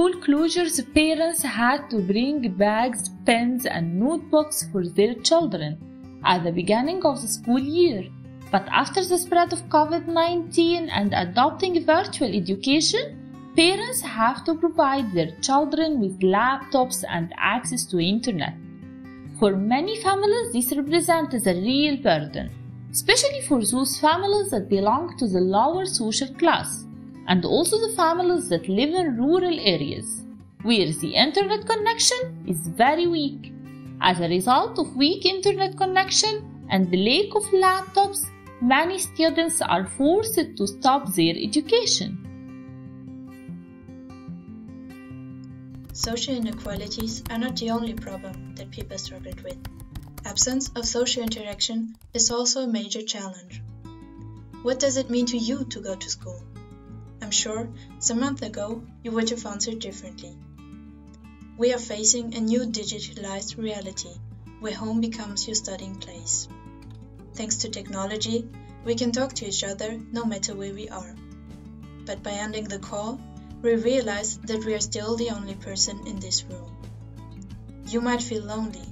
school closures, parents had to bring bags, pens, and notebooks for their children at the beginning of the school year. But after the spread of Covid-19 and adopting virtual education, parents have to provide their children with laptops and access to internet. For many families, this represents a real burden, especially for those families that belong to the lower social class, and also the families that live in rural areas, where the internet connection is very weak. As a result of weak internet connection and the lack of laptops, many students are forced to stop their education. Social inequalities are not the only problem that people struggled with. Absence of social interaction is also a major challenge. What does it mean to you to go to school? I'm sure some months ago you would have answered differently. We are facing a new digitalized reality where home becomes your studying place. Thanks to technology, we can talk to each other no matter where we are. But by ending the call, we realize that we are still the only person in this room. You might feel lonely.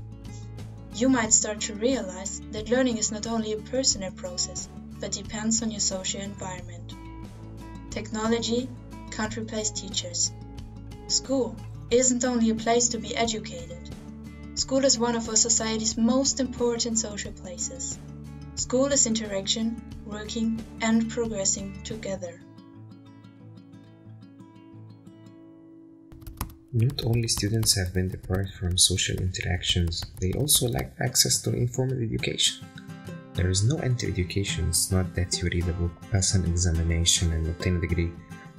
You might start to realize that learning is not only a personal process, but depends on your social environment. Technology can't replace teachers. School isn't only a place to be educated. School is one of our society's most important social places. School is interaction, working, and progressing together. Not only students have been deprived from social interactions, they also lack access to informal education. There is no end to education. It's not that you read a book, pass an examination, and obtain a degree.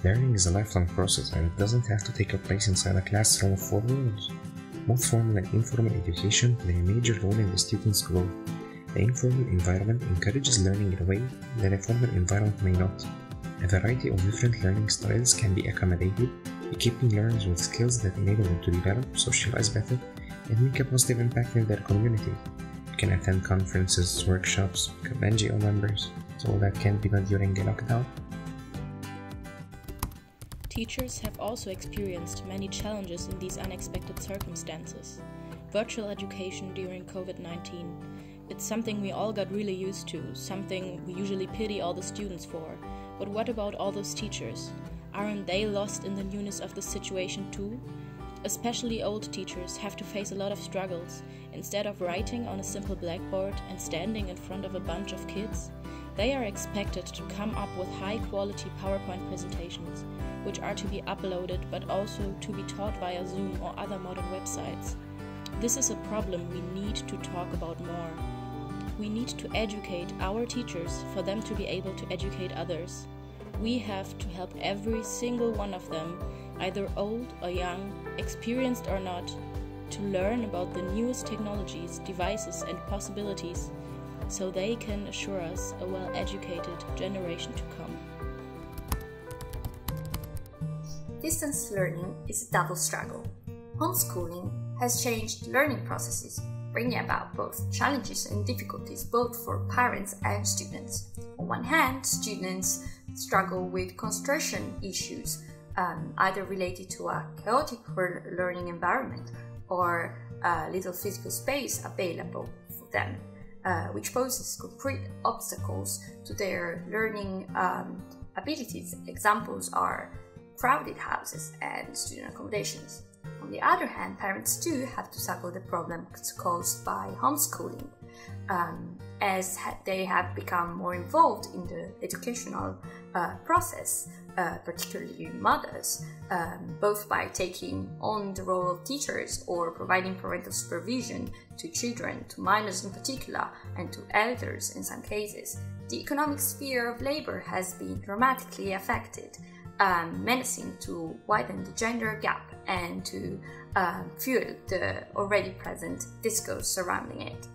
Learning is a lifelong process, and it doesn't have to take place inside a classroom of 4 walls. Both formal and informal education play a major role in the student's growth. The informal environment encourages learning in a way that a formal environment may not. A variety of different learning styles can be accommodated, equipping learners with skills that enable them to develop, socialize better, and make a positive impact in their community. You can attend conferences, workshops, become NGO members, so all that can be done during a lockdown. Teachers have also experienced many challenges in these unexpected circumstances. Virtual education during Covid-19. It's something we all got really used to, something we usually pity all the students for. But what about all those teachers? Aren't they lost in the newness of the situation too? Especially old teachers have to face a lot of struggles. Instead of writing on a simple blackboard and standing in front of a bunch of kids, they are expected to come up with high-quality PowerPoint presentations, which are to be uploaded but also to be taught via Zoom or other modern websites. This is a problem we need to talk about more. We need to educate our teachers for them to be able to educate others. We have to help every single one of them, either old or young, experienced or not, to learn about the newest technologies, devices and possibilities, so they can assure us a well-educated generation to come. Distance learning is a double struggle. Homeschooling has changed learning processes, bringing about both challenges and difficulties both for parents and students. On one hand, students struggle with concentration issues, either related to a chaotic learning environment or little physical space available for them, which poses concrete obstacles to their learning abilities. Examples are crowded houses and student accommodations. On the other hand, parents too have to tackle the problems caused by homeschooling, as they have become more involved in the educational process, particularly mothers, both by taking on the role of teachers or providing parental supervision to children, to minors in particular, and to elders in some cases. The economic sphere of labor has been dramatically affected, menacing to widen the gender gap and to fuel the already present discourse surrounding it.